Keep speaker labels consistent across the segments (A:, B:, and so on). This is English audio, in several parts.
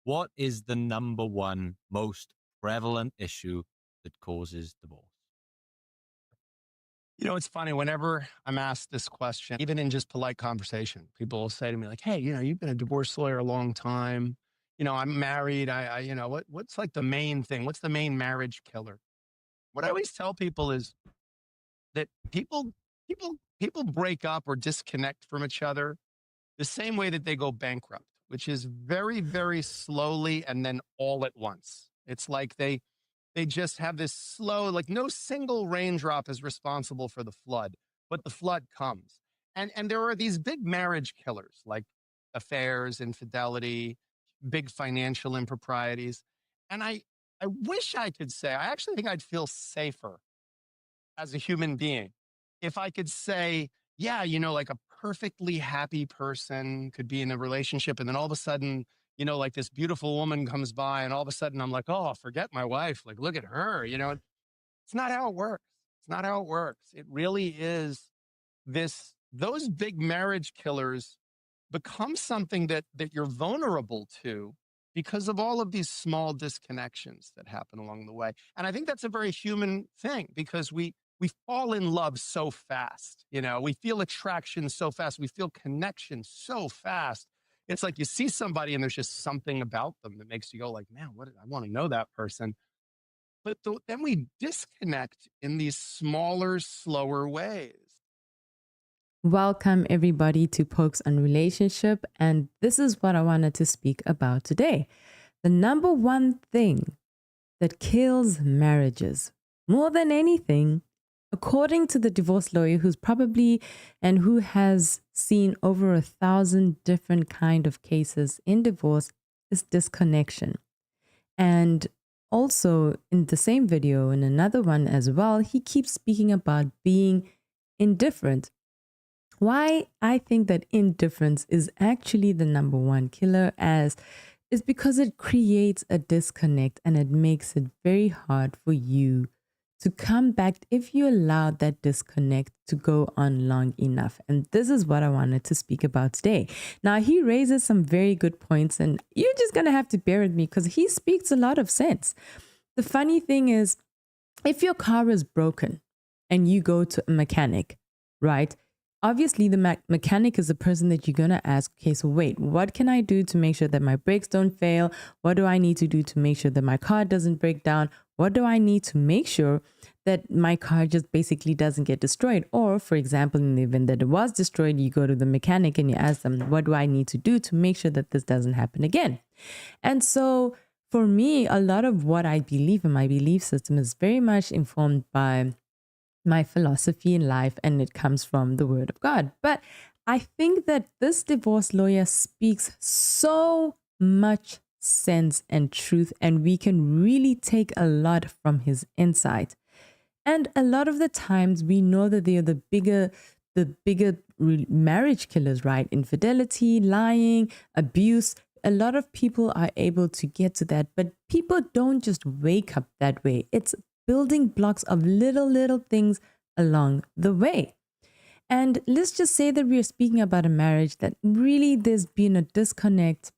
A: What is the number one most prevalent issue that causes divorce?
B: It's funny. Whenever I'm asked this question, even in just polite conversation, people will say to me, like, hey, you've been a divorce lawyer a long time. I'm married. What's like the main thing? What's the main marriage killer? What I always tell people is that people break up or disconnect from each other the same way that they go bankrupt, which is very, very slowly and then all at once. It's like they just have this slow, like no single raindrop is responsible for the flood, but the flood comes. And there are these big marriage killers like affairs, infidelity, big financial improprieties. And I wish I could say, I actually think I'd feel safer as a human being if I could say, yeah, like a perfectly happy person could be in a relationship and then all of a sudden, like this beautiful woman comes by and all of a sudden I'm like, oh, forget my wife. Like, look at her. It's not how it works. It's not how it works. It really is those big marriage killers become something that you're vulnerable to because of all of these small disconnections that happen along the way. And I think that's a very human thing because we fall in love so fast. We feel attraction so fast. We feel connection so fast. It's like you see somebody and there's just something about them that makes you go like, man, I want to know that person. But then we disconnect in these smaller, slower ways.
C: Welcome, everybody, to Pokes on Relationship. And this is what I wanted to speak about today. The number one thing that kills marriages more than anything, according to the divorce lawyer who's probably and who has seen over 1,000 different kind of cases in divorce, is disconnection. And also in the same video, in another one as well, he keeps speaking about being indifferent. Why I think that indifference is actually the number one killer is because it creates a disconnect and it makes it very hard for you to come back if you allow that disconnect to go on long enough. And this is what I wanted to speak about today. Now, he raises some very good points and you're just going to have to bear with me because he speaks a lot of sense. The funny thing is, if your car is broken and you go to a mechanic, right? Obviously, the mechanic is the person that you're going to ask, okay, so wait, what can I do to make sure that my brakes don't fail? What do I need to do to make sure that my car doesn't break down? What do I need to make sure that my car just basically doesn't get destroyed? Or, for example, in the event that it was destroyed, you go to the mechanic and you ask them, what do I need to do to make sure that this doesn't happen again? And so for me, a lot of what I believe in my belief system is very much informed by my philosophy in life, and it comes from the word of God. But I think that this divorce lawyer speaks so much sense and truth, and we can really take a lot from his insight. And a lot of the times we know that they are the bigger marriage killers, right? Infidelity, lying, abuse. A lot of people are able to get to that, but people don't just wake up that way. It's building blocks of little things along the way. And let's just say that we are speaking about a marriage that really there's been a disconnect.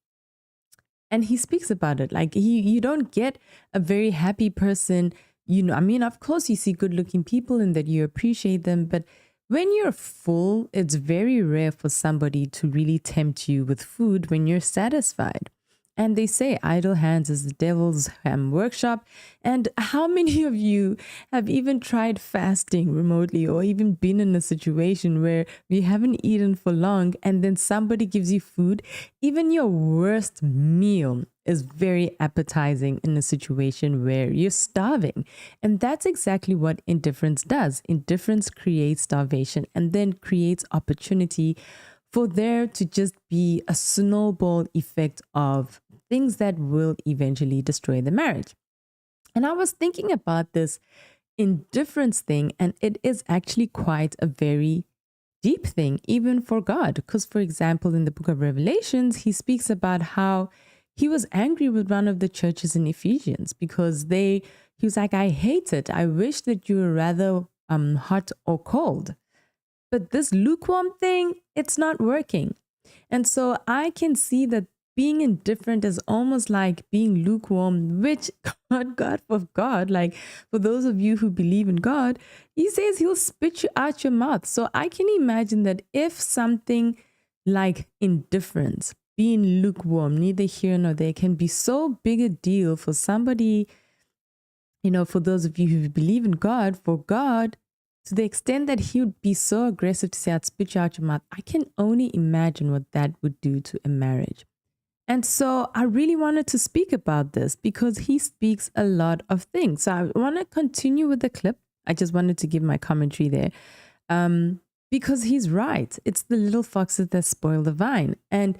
C: And he speaks about it like you don't get a very happy person. I mean, of course, you see good looking people and that you appreciate them. But when you're full, it's very rare for somebody to really tempt you with food when you're satisfied. And they say idle hands is the devil's workshop. And how many of you have even tried fasting remotely or even been in a situation where you haven't eaten for long and then somebody gives you food? Even your worst meal is very appetizing in a situation where you're starving. And that's exactly what indifference does. Indifference creates starvation and then creates opportunity for there to just be a snowball effect of things that will eventually destroy the marriage. And I was thinking about this indifference thing, and it is actually quite a very deep thing, even for God. Because, for example, in the book of Revelations, he speaks about how he was angry with one of the churches in Ephesians because he was like, I hate it. I wish that you were rather hot or cold. But this lukewarm thing, it's not working. And so I can see that being indifferent is almost like being lukewarm, which God, like for those of you who believe in God, he says he'll spit you out your mouth. So I can imagine that if something like indifference, being lukewarm, neither here nor there, can be so big a deal for somebody, for those of you who believe in God, for God, to the extent that he would be so aggressive to say, I'd spit you out your mouth, I can only imagine what that would do to a marriage. And so I really wanted to speak about this because he speaks a lot of things. So I want to continue with the clip. I just wanted to give my commentary there because he's right. It's the little foxes that spoil the vine. And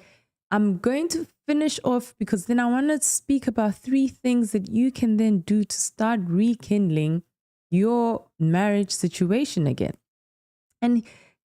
C: I'm going to finish off because then I want to speak about 3 things that you can then do to start rekindling your marriage situation again. And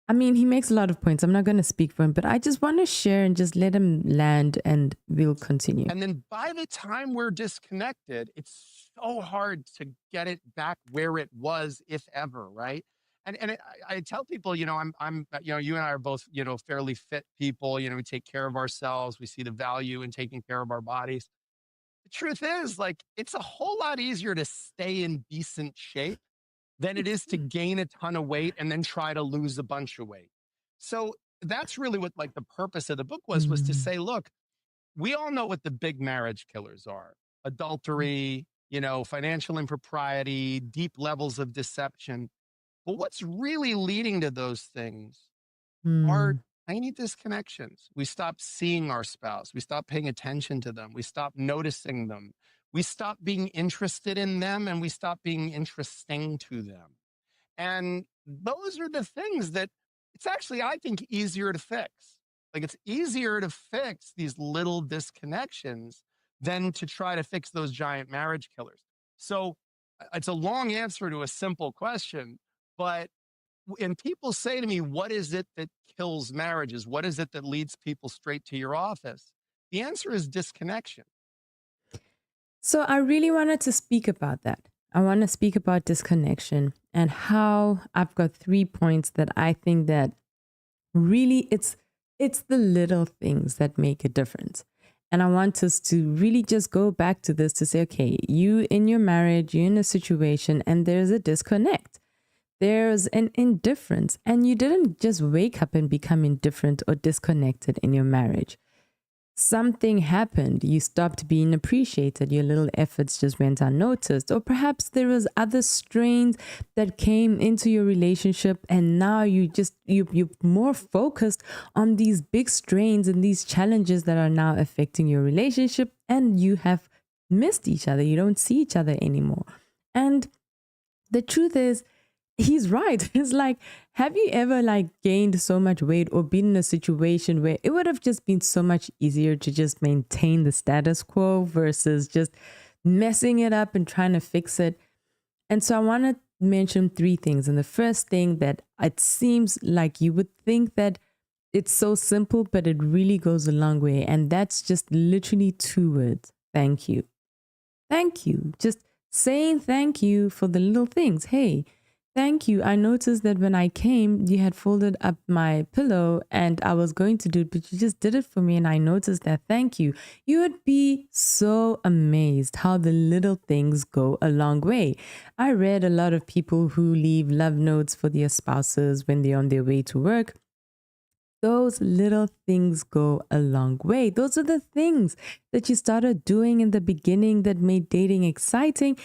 C: I mean, he makes a lot of points. I'm not going to speak for him, but I just want to share and just let him land and we'll continue.
B: And then by the time we're disconnected, it's so hard to get it back where it was, if ever, right? And I tell people, I'm you and I are both, fairly fit people. We take care of ourselves. We see the value in taking care of our bodies. The truth is, like, it's a whole lot easier to stay in decent shape than it is to gain a ton of weight and then try to lose a bunch of weight. So that's really what like the purpose of the book was to say, look, we all know what the big marriage killers are: adultery, financial impropriety, deep levels of deception. But what's really leading to those things are tiny disconnections. We stop seeing our spouse. We stop paying attention to them. We stop noticing them. We stop being interested in them, and we stop being interesting to them. And those are the things that it's actually, I think, easier to fix. Like, it's easier to fix these little disconnections than to try to fix those giant marriage killers. So it's a long answer to a simple question, but when people say to me, what is it that kills marriages? What is it that leads people straight to your office? The answer is disconnection.
C: So I really wanted to speak about that. I want to speak about disconnection and how I've got 3 points that I think that really it's the little things that make a difference. And I want us to really just go back to this to say, okay, you in your marriage, you're in a situation and there's a disconnect. There's an indifference, and you didn't just wake up and become indifferent or disconnected in your marriage. Something happened. You stopped being appreciated. Your little efforts just went unnoticed. Or perhaps there was other strains that came into your relationship, and now you're more focused on these big strains and these challenges that are now affecting your relationship, and you have missed each other. You don't see each other anymore. And the truth is, he's right. It's like, have you ever gained so much weight or been in a situation where it would have just been so much easier to just maintain the status quo versus just messing it up and trying to fix it? And so I want to mention 3 things. And the first thing that it seems like you would think that it's so simple, but it really goes a long way. And that's just literally 2 words. Thank you. Thank you. Just saying thank you for the little things. Hey, thank you. I noticed that when I came, you had folded up my pillow and I was going to do it, but you just did it for me. And I noticed that. Thank you. You would be so amazed how the little things go a long way. I read a lot of people who leave love notes for their spouses when they're on their way to work. Those little things go a long way. Those are the things that you started doing in the beginning that made dating exciting.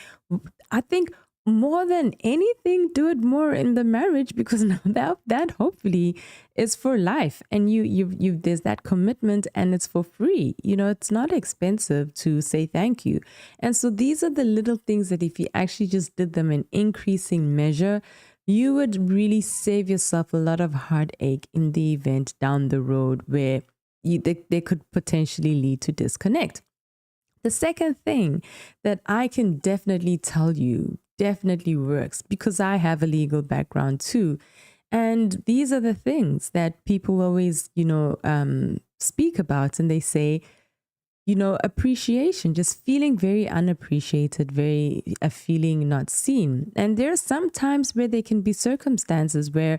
C: I think more than anything, do it more in the marriage, because now that hopefully is for life, and you there's that commitment, and it's for free. It's not expensive to say thank you. And so these are the little things that if you actually just did them in increasing measure, you would really save yourself a lot of heartache in the event down the road where they could potentially lead to disconnect. The second thing that I can definitely tell you definitely works, because I have a legal background too. And these are the things that people always, speak about, and they say, appreciation, just feeling very unappreciated, a feeling not seen. And there are some times where there can be circumstances where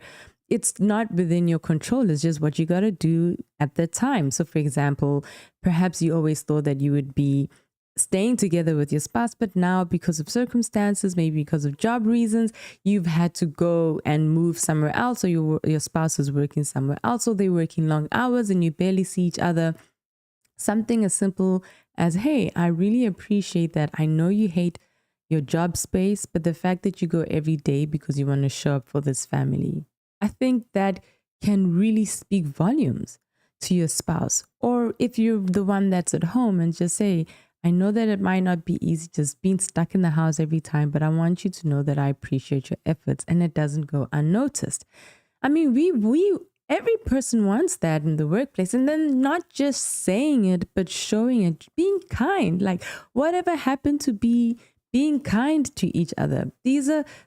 C: it's not within your control. It's just what you got to do at the time. So, for example, perhaps you always thought that you would be staying together with your spouse, but now because of circumstances, maybe because of job reasons, you've had to go and move somewhere else, or your spouse is working somewhere else, or they're working long hours and you barely see each other. Something as simple as, hey, I really appreciate that. I know you hate your job space, but the fact that you go every day because you want to show up for this family, I think that can really speak volumes to your spouse. Or if you're the one that's at home, and just say, I know that it might not be easy just being stuck in the house every time, but I want you to know that I appreciate your efforts and it doesn't go unnoticed. I mean, every person wants that in the workplace, and then not just saying it, but showing it, being kind. Like, whatever happened to being kind to each other.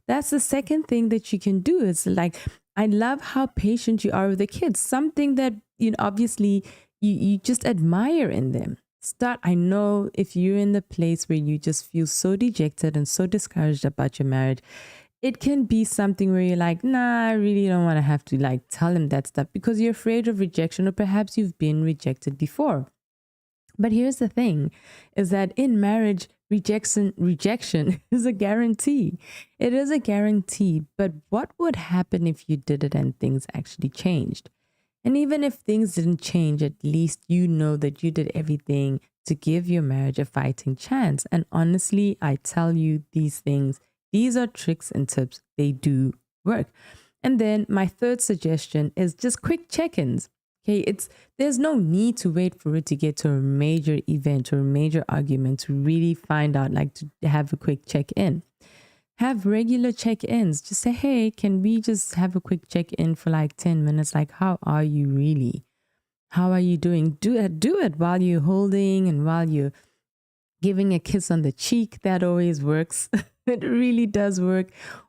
C: That's the second thing that you can do. Is like, I love how patient you are with the kids. Something that, obviously you just admire in them. I know if you're in the place where you just feel so dejected and so discouraged about your marriage, it can be something where you're like, nah, I really don't want to have to like tell him that stuff because you're afraid of rejection, or perhaps you've been rejected before. But here's the thing, is that in marriage, rejection is a guarantee. It is a guarantee. But what would happen if you did it and things actually changed? And even if things didn't change, at least you know that you did everything to give your marriage a fighting chance. And honestly, I tell you these things, these are tricks and tips. They do work. And then my third suggestion is just quick check-ins. Okay, there's no need to wait for it to get to a major event or a major argument to really find out, like to have a quick check-in. Have regular check-ins. Just say, hey, can we just have a quick check-in for like 10 minutes? Like, how are you really? How are you doing? Do it while you're holding and while you're giving a kiss on the cheek. That always works. It really does work.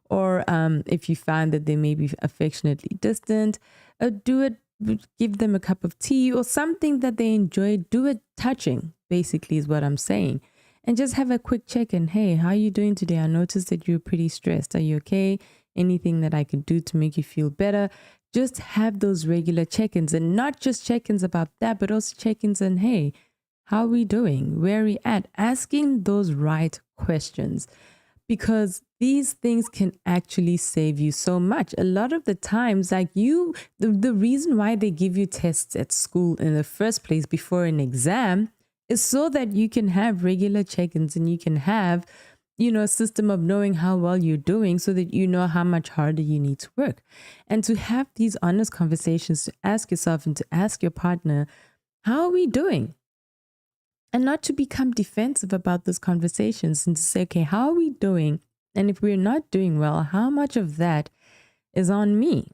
C: Or if you find that they may be affectionately distant, do it. Give them a cup of tea or something that they enjoy. Do it touching, basically, is what I'm saying. And just have a quick check-in. Hey, how are you doing today? I noticed that you're pretty stressed. Are you okay? Anything that I can do to make you feel better? Just have those regular check-ins, and not just check-ins about that, but also check-ins and, hey, how are we doing? Where are we at? Asking those right questions, because these things can actually save you so much. A lot of the times, like the reason why they give you tests at school in the first place before an exam is so that you can have regular check-ins and you can have, a system of knowing how well you're doing, so that you know how much harder you need to work. And to have these honest conversations, to ask yourself and to ask your partner, how are we doing? And not to become defensive about those conversations, and to say, okay, how are we doing? And if we're not doing well, how much of that is on me?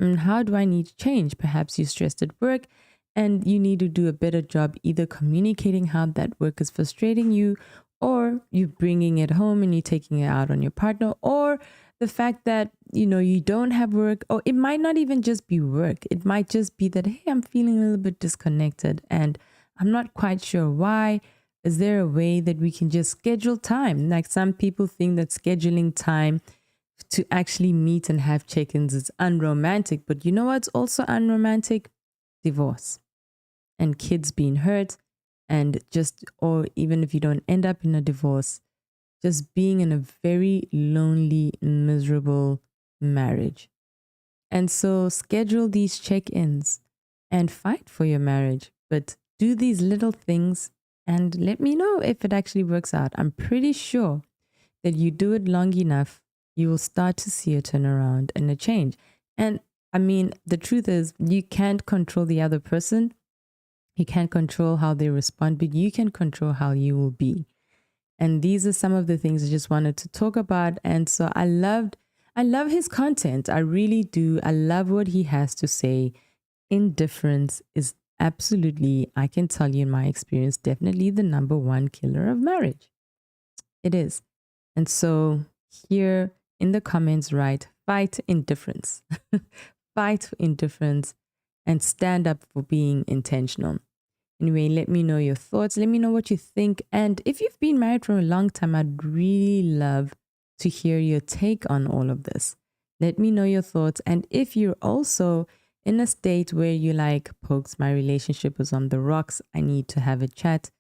C: And how do I need to change? Perhaps you're stressed at work and you need to do a better job either communicating how that work is frustrating you, or you're bringing it home and you're taking it out on your partner, or the fact that, you don't have work, or it might not even just be work. It might just be that, hey, I'm feeling a little bit disconnected and I'm not quite sure why. Is there a way that we can just schedule time? Like, some people think that scheduling time to actually meet and have check-ins is unromantic. But you know what's also unromantic? Divorce and kids being hurt, and or even if you don't end up in a divorce, just being in a very lonely, miserable marriage. And so schedule these check-ins and fight for your marriage, but do these little things and let me know if it actually works out. I'm pretty sure that you do it long enough, you will start to see a turnaround and a change. And I mean, the truth is, you can't control the other person. You can't control how they respond, but you can control how you will be. And these are some of the things I just wanted to talk about. And so I love his content. I really do. I love what he has to say. Indifference is absolutely, I can tell you in my experience, definitely the number one killer of marriage. It is. And so here in the comments, write, fight indifference. Fight for indifference and stand up for being intentional. Anyway, let me know your thoughts. Let me know what you think. And if you've been married for a long time, I'd really love to hear your take on all of this. Let me know your thoughts. And if you're also in a state where you're like, Pokes, my relationship is on the rocks, I need to have a chat,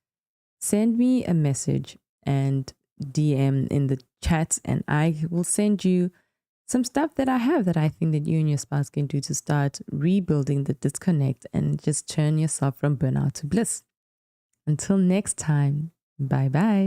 C: send me a message and DM in the chat, and I will send you some stuff that I have that I think that you and your spouse can do to start rebuilding the disconnect and just turn yourself from burnout to bliss. Until next time, bye bye.